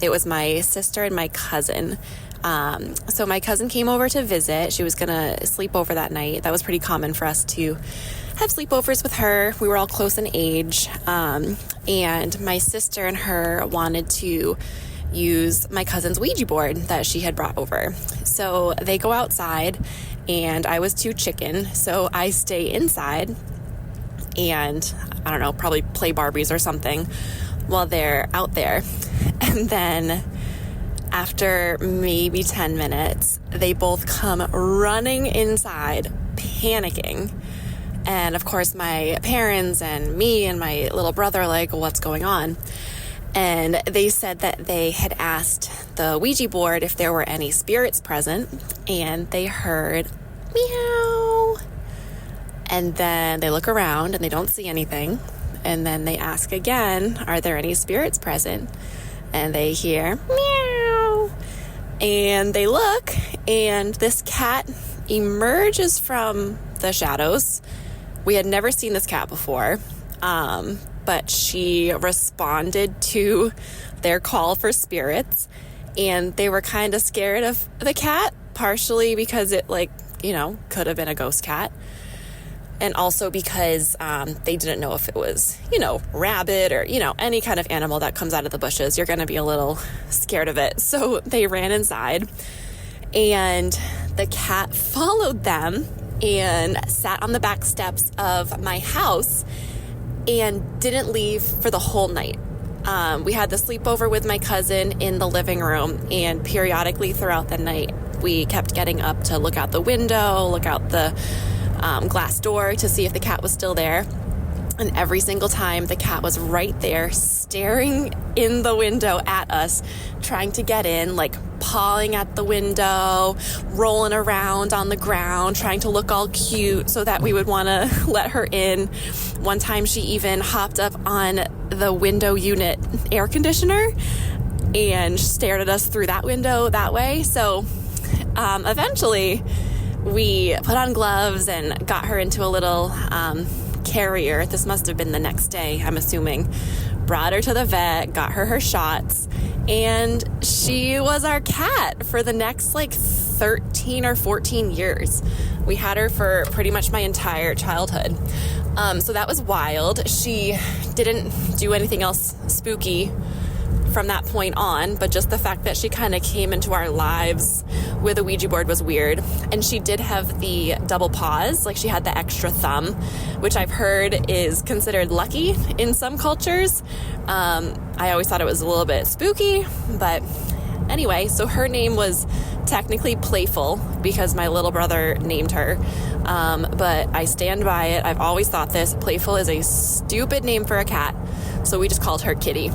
it was my sister and my cousin. So my cousin came over to visit. She was going to sleep over that night. That was pretty common for us to have sleepovers with her. We were all close in age. And my sister and her wanted to use my cousin's Ouija board that she had brought over. So they go outside, and I was too chicken, so I stay inside and, I don't know, probably play Barbies or something while they're out there. And then after maybe 10 minutes, they both come running inside, panicking. And of course, my parents and me and my little brother are like, what's going on? And they said that they had asked the Ouija board if there were any spirits present, and they heard meow. And then they look around and they don't see anything. And then they ask again, are there any spirits present? And they hear meow. And they look, and this cat emerges from the shadows. We had never seen this cat before, but she responded to their call for spirits, and they were kind of scared of the cat, partially because it, could have been a ghost cat, and also because they didn't know if it was, rabbit or, any kind of animal that comes out of the bushes. You're going to be a little scared of it. So they ran inside, and the cat followed them and sat on the back steps of my house and didn't leave for the whole night. We had the sleepover with my cousin in the living room, and periodically throughout the night, we kept getting up to look out the window, look out the glass door to see if the cat was still there. And every single time, the cat was right there, staring in the window at us, trying to get in, pawing at the window, rolling around on the ground, trying to look all cute so that we would want to let her in. One time, she even hopped up on the window unit air conditioner and stared at us through that window that way. So eventually, we put on gloves and got her into a little carrier. This must have been the next day, I'm assuming. Brought her to the vet, got her shots, and she was our cat for the next 13 or 14 years. We had her for pretty much my entire childhood. So that was wild. She didn't do anything else spooky from that point on, but just the fact that she kind of came into our lives with a Ouija board was weird. And she did have the double paws, she had the extra thumb, which I've heard is considered lucky in some cultures. I always thought it was a little bit spooky, but anyway, so her name was technically Playful because my little brother named her. But I stand by it. I've always thought this. Playful is a stupid name for a cat, so we just called her Kitty.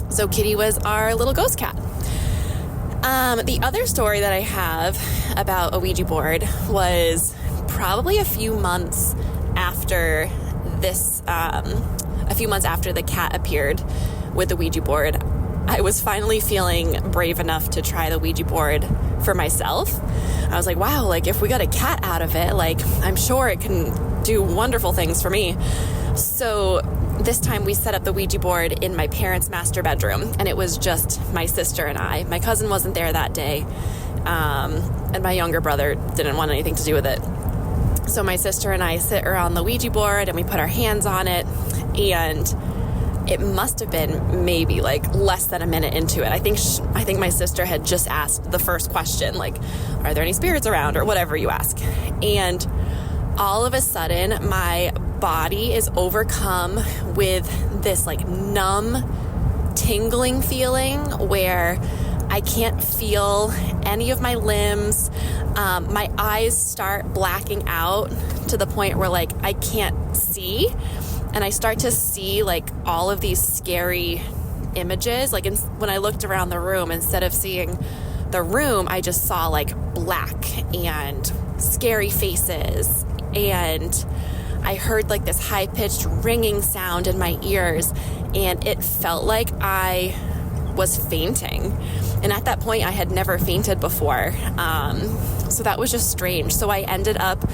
So Kitty was our little ghost cat. The other story that I have about a Ouija board was probably a few months after this, a few months after the cat appeared with the Ouija board. I was finally feeling brave enough to try the Ouija board for myself. I was like, wow, like if we got a cat out of it, like I'm sure it can do wonderful things for me. So this time we set up the Ouija board in my parents' master bedroom, and it was just my sister and I. My cousin wasn't there that day, and my younger brother didn't want anything to do with it. So my sister and I sit around the Ouija board and we put our hands on it, and it must have been maybe like less than a minute into it. I think my sister had just asked the first question, like, are there any spirits around, or whatever you ask. And all of a sudden, my body is overcome with this like numb, tingling feeling where I can't feel any of my limbs. My eyes start blacking out to the point where like I can't see. And I start to see like all of these scary images. Like when I looked around the room, instead of seeing the room, I just saw like black and scary faces. And I heard like this high-pitched ringing sound in my ears, and it felt like I was fainting. And at that point, I had never fainted before. So that was just strange. So I ended up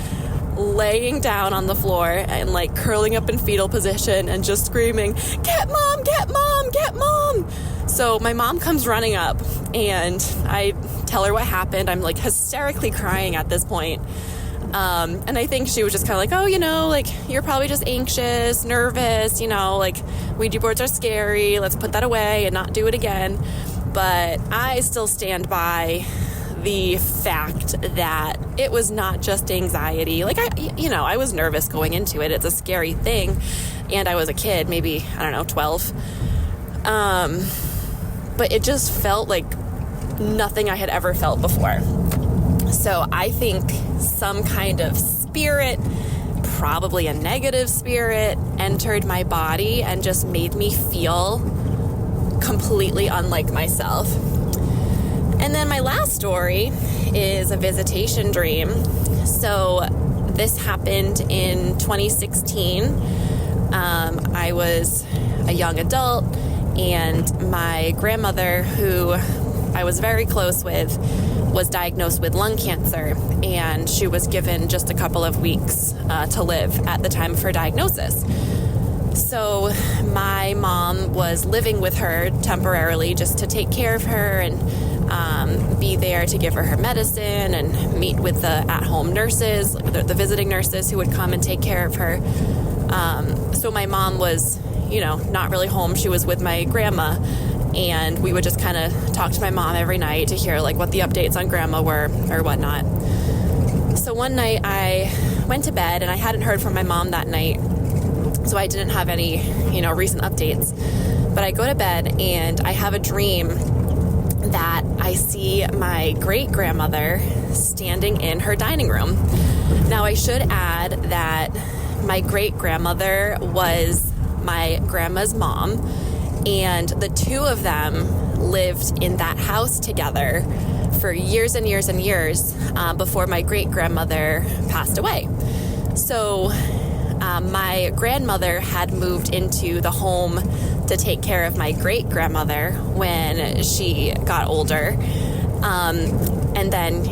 laying down on the floor and like curling up in fetal position and just screaming, "Get mom, get mom, get mom." So my mom comes running up, and I tell her what happened. I'm like hysterically crying at this point. And I think she was just kind of like, oh, like you're probably just anxious, nervous, like Ouija boards are scary. Let's put that away and not do it again. But I still stand by the fact that it was not just anxiety. Like I was nervous going into it. It's a scary thing. And I was a kid, maybe, 12. But it just felt like nothing I had ever felt before. So I think some kind of spirit, probably a negative spirit, entered my body and just made me feel completely unlike myself. And then my last story is a visitation dream. So this happened in 2016. I was a young adult, and my grandmother, who I was very close with, was diagnosed with lung cancer, and she was given just a couple of weeks to live at the time of her diagnosis. So my mom was living with her temporarily just to take care of her and be there to give her medicine and meet with the at-home nurses, the visiting nurses who would come and take care of her. So my mom was, not really home. She was with my grandma, and we would just kind of talk to my mom every night to hear like what the updates on grandma were or whatnot. So one night I went to bed, and I hadn't heard from my mom that night, so I didn't have any, recent updates. But I go to bed, and I have a dream that I see my great-grandmother standing in her dining room. Now, I should add that my great-grandmother was my grandma's mom, and the two of them lived in that house together for years and years and years before my great-grandmother passed away. So my grandmother had moved into the home to take care of my great-grandmother when she got older. And then,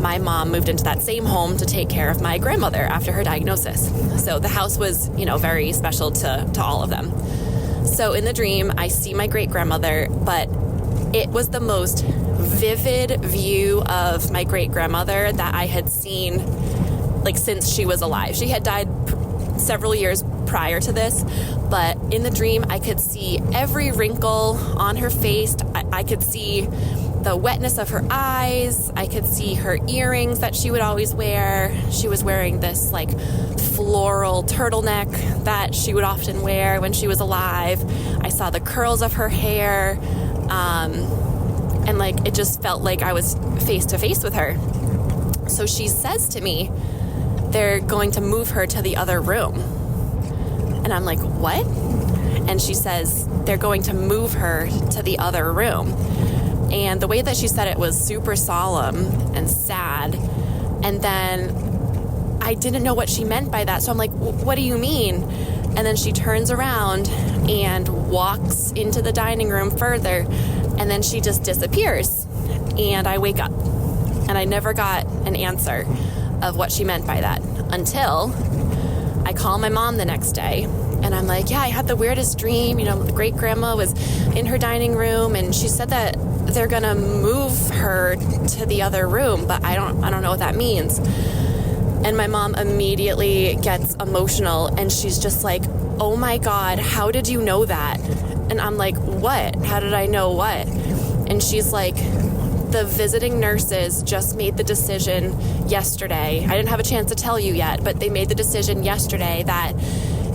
my mom moved into that same home to take care of my grandmother after her diagnosis. So the house was, very special to all of them. So in the dream, I see my great-grandmother, but it was the most vivid view of my great-grandmother that I had seen, like, since she was alive. She had died several years prior to this, but in the dream, I could see every wrinkle on her face. I could see the wetness of her eyes. I could see her earrings that she would always wear. She was wearing this like floral turtleneck that she would often wear when she was alive. I saw the curls of her hair. And like, it just felt like I was face to face with her. So she says to me they're going to move her to the other room. And I'm like, what? And she says, they're going to move her to the other room. And the way that she said it was super solemn and sad. And then I didn't know what she meant by that. So I'm like, what do you mean? And then she turns around and walks into the dining room further. And then she just disappears. And I wake up. And I never got an answer of what she meant by that until I call my mom the next day. And I'm like, yeah, I had the weirdest dream. You know, the great grandma was in her dining room and she said that they're going to move her to the other room, but I don't know what that means. And my mom immediately gets emotional and she's just like, oh my God, how did you know that? And I'm like, what? How did I know what? And she's like, the visiting nurses just made the decision yesterday. I didn't have a chance to tell you yet, but they made the decision yesterday that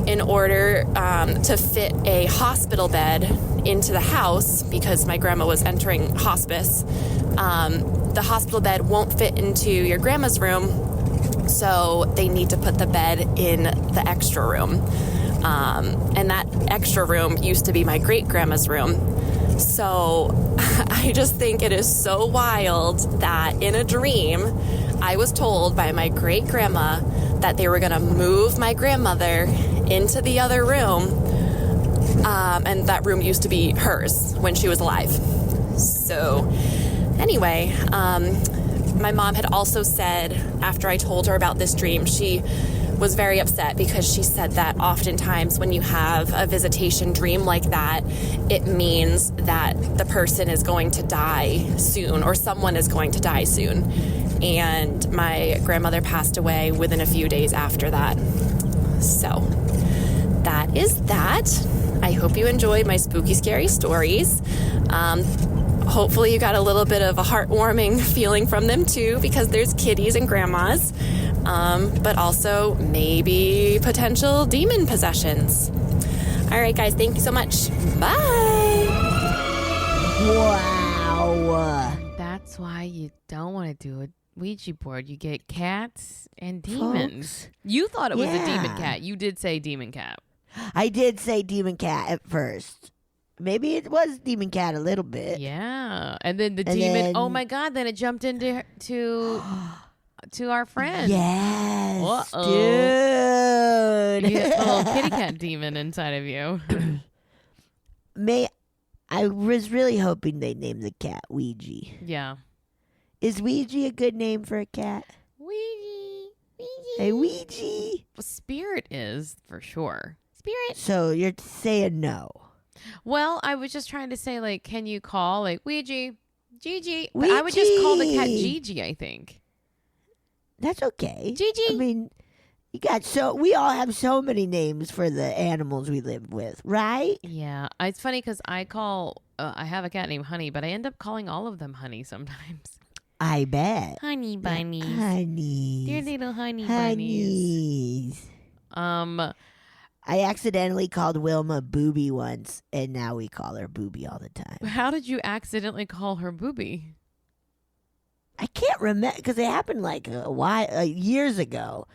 in order to fit a hospital bed into the house, because my grandma was entering hospice, the hospital bed won't fit into your grandma's room, so they need to put the bed in the extra room. And that extra room used to be my great-grandma's room. So I just think it is so wild that in a dream, I was told by my great-grandma that they were going to move my grandmother into the other room, and that room used to be hers when she was alive. So anyway, my mom had also said, after I told her about this dream, she was very upset because she said that oftentimes when you have a visitation dream like that, it means that the person is going to die soon or someone is going to die soon. And my grandmother passed away within a few days after that. So that is that. I hope you enjoyed my spooky, scary stories. Hopefully you got a little bit of a heartwarming feeling from them too, because there's kitties and grandmas, but also maybe potential demon possessions. All right, guys, thank you so much. Bye. Wow. That's why you don't want to do a Ouija board. You get cats and demons. Folks, You thought it was a demon yeah. cat. You did say demon cat. I did say demon cat at first. Maybe it was demon cat a little bit. Yeah. And then the And demon, then- oh my God, then it jumped into to our friend. Yes, Uh-oh. dude. You get the little kitty cat demon inside of you. I was really hoping they named the cat Ouija. Yeah. Is Ouija a good name for a cat? Ouija. Hey, Ouija. Well, Spirit is for sure. Spirit. So you're saying no. Well, I was just trying to say, like, can you call, like, Ouija, Gigi? But I would just call the cat Ouija. Gigi, I think. That's okay. Gigi. I mean, we all have so many names for the animals we live with, right? Yeah. It's funny because I have a cat named Honey, but I end up calling all of them Honey sometimes. I bet. Honey bunnies. Honeys. Dear little honey bunnies. Honeys. I accidentally called Wilma Booby once, and now we call her Booby all the time. How did you accidentally call her Booby? I can't remember because it happened like years ago.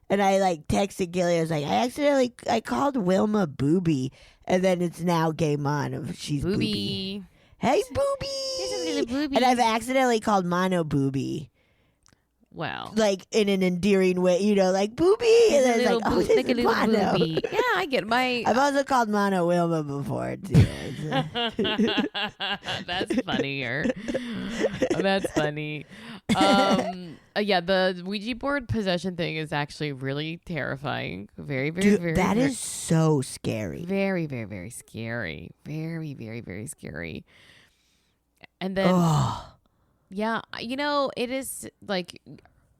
And I like texted Gilly. I was like, I called Wilma Booby, and then it's now game on of she's Booby. Hey, Booby. Here's a little Booby. And I've accidentally called Mono Booby, Well, like in an endearing way, like Booby. And then it's like, oh, this is Mono. Booby. Yeah, I get my. I've also called Mono Wilma before too. That's funnier. That's funny. Yeah, the Ouija board possession thing is actually really terrifying. Very, very, Dude, very. that very, is so scary. very, very, very scary. Very, very, very scary. And then, Oh, yeah, it is like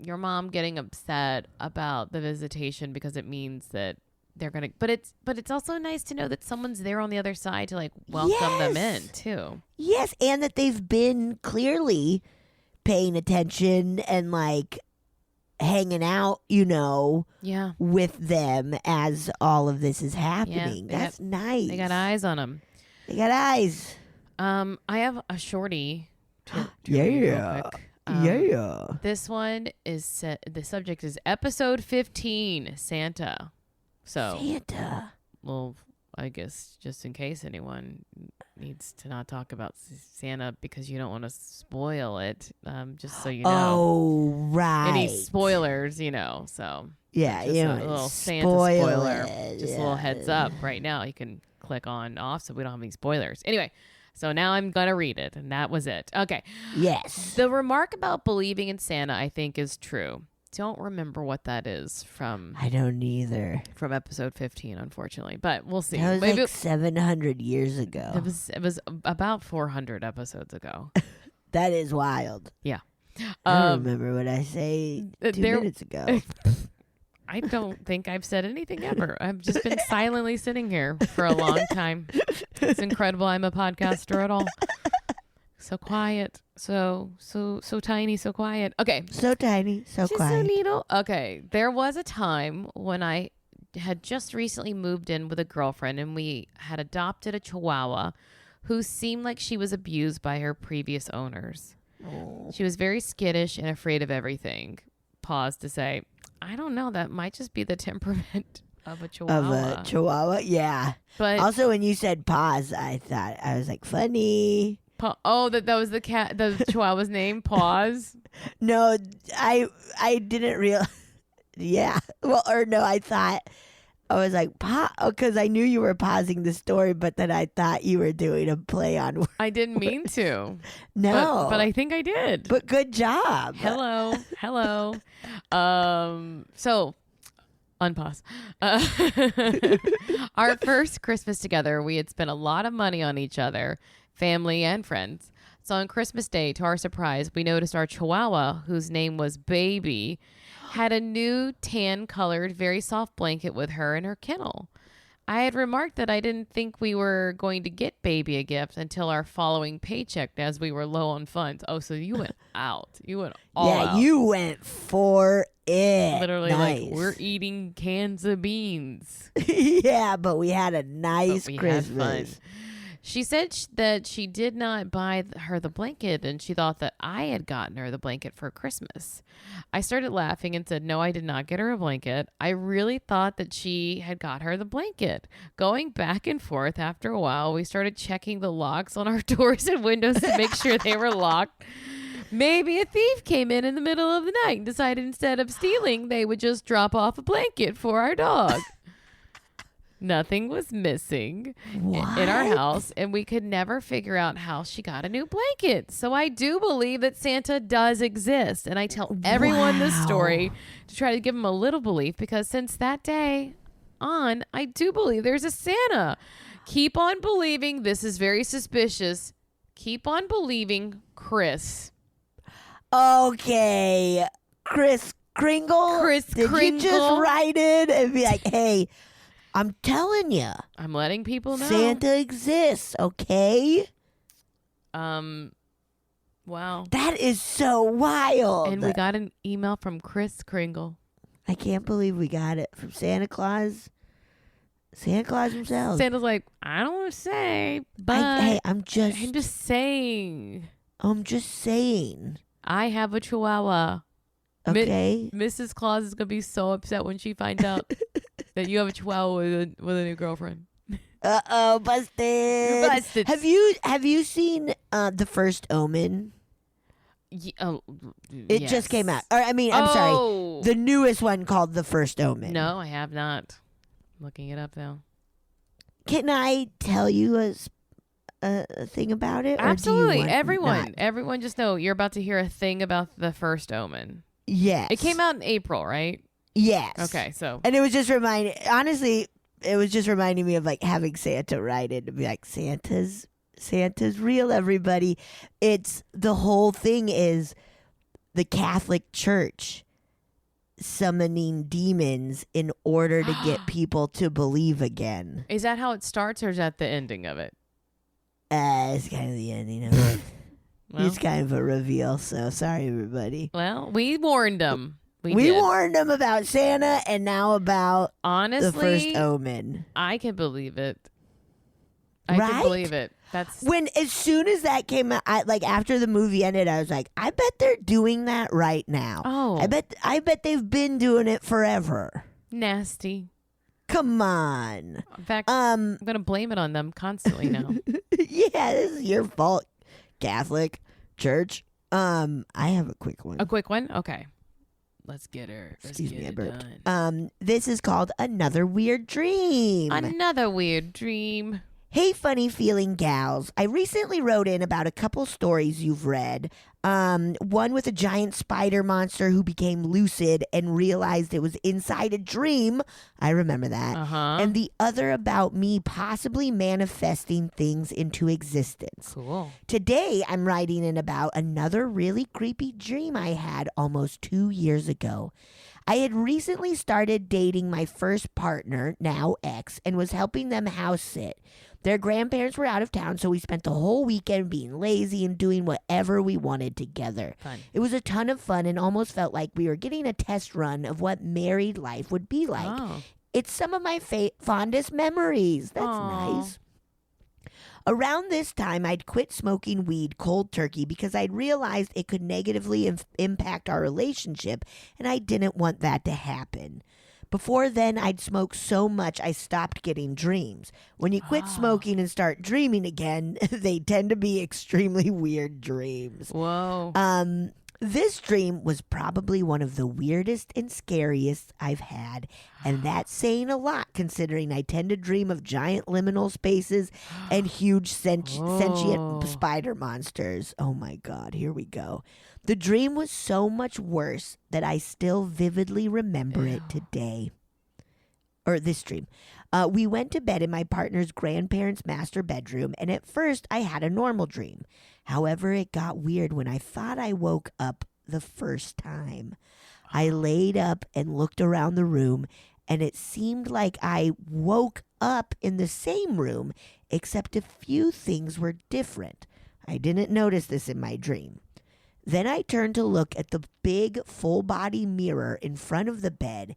your mom getting upset about the visitation because it means that they're gonna. But it's also nice to know that someone's there on the other side to like welcome them in Yes. too. yes, and that they've been clearly paying attention and like hanging out, Yeah, with them as all of this is happening. they That's nice. they got eyes on them. They got eyes. I have a shorty. To read real Yeah. quick. This one is the subject is episode 15, Santa. So Santa. Well, I guess just in case anyone needs to not talk about Santa because you don't want to spoil it, just so you know. Oh, right. Any spoilers, so. Yeah, just a little Santa spoiler. Just a little heads up right now. You can click on off so we don't have any spoilers. Anyway, so now I'm going to read it, and that was it. Okay. Yes. The remark about believing in Santa, I think, is true. Don't remember what that is from. I don't either. From episode 15, unfortunately, but we'll see. That was Maybe like 700 years ago. It was about 400 episodes ago. That is wild. Yeah. I don't remember what I say 2 minutes ago. I don't think I've said anything ever. I've just been silently sitting here for a long time. It's incredible I'm a podcaster at all. So quiet. So tiny, so quiet. Okay. So tiny, so Just quiet. so needle. Okay. There was a time when I had just recently moved in with a girlfriend and we had adopted a Chihuahua who seemed like she was abused by her previous owners. Oh. She was very skittish and afraid of everything. Pause to say, I don't know. That might just be the temperament of a Chihuahua. Yeah. But also, when you said pause, I was like, funny. that was the Chihuahua's name. Pause. No, I didn't realize. Yeah. Well, or no, I thought. I was like, because I knew you were pausing the story, but then I thought you were doing a play on words. I didn't mean to. No. But I think I did. But good job. Hello. So, unpause. Our first Christmas together, we had spent a lot of money on each other, family and friends. So on Christmas Day, to our surprise, we noticed our Chihuahua, whose name was Baby, had a new tan-colored, very soft blanket with her in her kennel. I had remarked that I didn't think we were going to get Baby a gift until our following paycheck as we were low on funds. Oh, so you went out. You went all out. Yeah, you went for it. Literally, nice. like, we're eating cans of beans. Yeah, but we had a nice Christmas. Had fun. She said that she did not buy her the blanket, and she thought that I had gotten her the blanket for Christmas. I started laughing and said, no, I did not get her a blanket. I really thought that she had got her the blanket. Going back and forth after a while, we started checking the locks on our doors and windows to make sure they were locked. Maybe a thief came in the middle of the night and decided instead of stealing, they would just drop off a blanket for our dog. Nothing was missing in our house, and we could never figure out how she got a new blanket. So I do believe that Santa does exist, and I tell everyone this story to try to give them a little belief, because since that day on, I do believe there's a Santa. Keep on believing. This is very suspicious. Keep on believing, Kris. Okay, Kris Kringle. Did you just write in and be like, hey, I'm telling you. I'm letting people know. Santa exists, okay? Wow. That is so wild. And we got an email from Kris Kringle. I can't believe we got it from Santa Claus. Santa Claus himself. Santa's like, I don't want to say, but I'm just saying. I'm just saying. I have a Chihuahua. Okay. Mrs. Claus is going to be so upset when she finds out that you have a Chihuahua with a new girlfriend. Uh-oh, busted. You're busted. Have you seen The First Omen? It just came out. Or, I'm sorry. The newest one called The First Omen. No, I have not. I'm looking it up now. Can I tell you a thing about it? Absolutely. Everyone just know you're about to hear a thing about The First Omen. Yes. It came out in April, right? Yes. Okay, so. And it was just honestly, it was just reminding me of like having Santa write it to be like, Santa's real, everybody. It's the whole thing is the Catholic Church summoning demons in order to get people to believe again. Is that how it starts, or is that the ending of it? It's kind of the ending of it. Well, it's kind of a reveal, so sorry, everybody. Well, we warned them. We warned them about Santa, and now about honestly, The First Omen. I can believe it. I Right? can believe it. That's When as soon as that came out, after the movie ended, I was like, I bet they're doing that right now. Oh. I bet they've been doing it forever. nasty. Come on. In fact, I'm gonna blame it on them constantly now. Yeah, this is your fault, Catholic Church. I have a quick one. A quick one? Okay. Let's get her. Excuse me, I it burped. done. This is called Another Weird Dream. Another weird dream. Hey, funny feeling gals. I recently wrote in about a couple stories you've read. One with a giant spider monster who became lucid and realized it was inside a dream. I remember that. Uh-huh. And the other about me possibly manifesting things into existence. Cool. Today, I'm writing in about another really creepy dream I had almost 2 years ago. I had recently started dating my first partner, now ex, and was helping them house sit. Their grandparents were out of town, so we spent the whole weekend being lazy and doing whatever we wanted together. Fun. It was a ton of fun and almost felt like we were getting a test run of what married life would be like. Oh. It's some of my fondest memories. That's Aw. nice. Around this time, I'd quit smoking weed cold turkey because I'd realized it could negatively impact our relationship, and I didn't want that to happen. Before then, I'd smoked so much I stopped getting dreams. When you quit smoking and start dreaming again, they tend to be extremely weird dreams. Whoa. This dream was probably one of the weirdest and scariest I've had, and that's saying a lot considering I tend to dream of giant liminal spaces and huge sentient spider monsters. Oh my God, here we go. The dream was so much worse that I still vividly remember it today. Or this dream. We went to bed in my partner's grandparents' master bedroom, and at first I had a normal dream. However, it got weird when I thought I woke up the first time. I laid up and looked around the room, and it seemed like I woke up in the same room, except a few things were different. I didn't notice this in my dream. Then I turned to look at the big full-body mirror in front of the bed,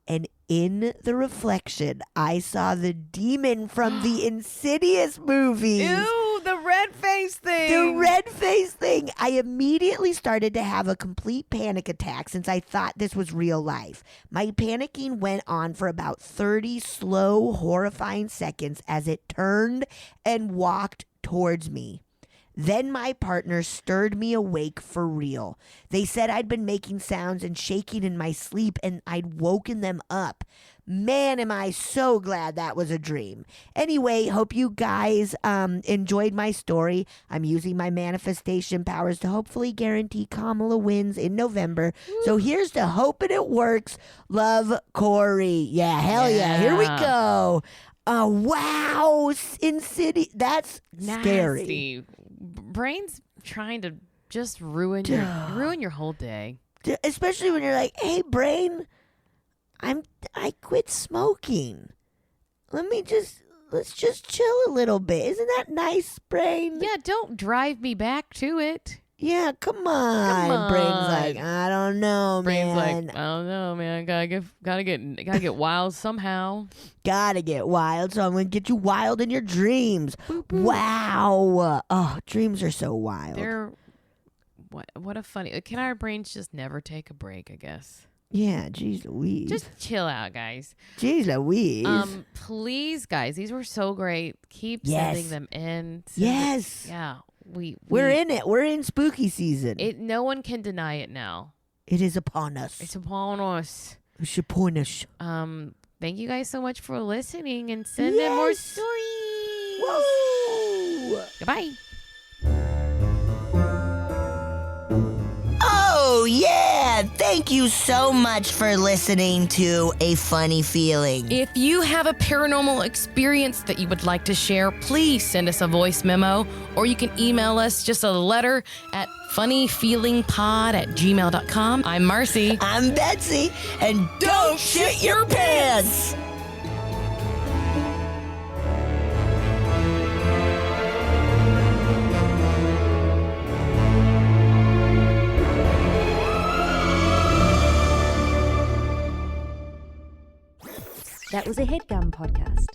and in the reflection, I saw the demon from the Insidious movies. Ew, the red face thing. The red face thing. I immediately started to have a complete panic attack since I thought this was real life. My panicking went on for about 30 slow, horrifying seconds as it turned and walked towards me. Then my partner stirred me awake for real. They said I'd been making sounds and shaking in my sleep and I'd woken them up. Man, am I so glad that was a dream. Anyway, hope you guys enjoyed my story. I'm using my manifestation powers to hopefully guarantee Kamala wins in November. So here's to hoping it works. Love, Corey. Yeah, hell yeah. Here we go. Wow. Insidious. That's scary. Nasty. Brain's trying to just ruin your whole day. Especially when you're like, hey, brain, I quit smoking. Let's just chill a little bit. Isn't that nice, brain? Yeah, don't drive me back to it. Yeah, come on. Brain's like, I don't know, Brain's man. like, I don't know, man. Gotta get wild somehow. Gotta get wild, so I'm gonna get you wild in your dreams. Boop, boop. Wow. Oh, dreams are so wild. They're what a funny. Can our brains just never take a break? I guess. Yeah, jeez Louise. Just chill out, guys. Jeez Louise. Please, guys, these were so great. Keep sending them in. Yes. Yeah. We're in it. We're in spooky season. No one can deny it now. It is upon us. It's upon us. It's upon us. Thank you guys so much for listening and sending more stories. Woo! Goodbye. Oh, yeah. Thank you so much for listening to A Funny Feeling. If you have a paranormal experience that you would like to share, please send us a voice memo, or you can email us just a letter at funnyfeelingpod@gmail.com. I'm Marcy. I'm Betsy. And don't shit your pants. That was a HeadGum podcast.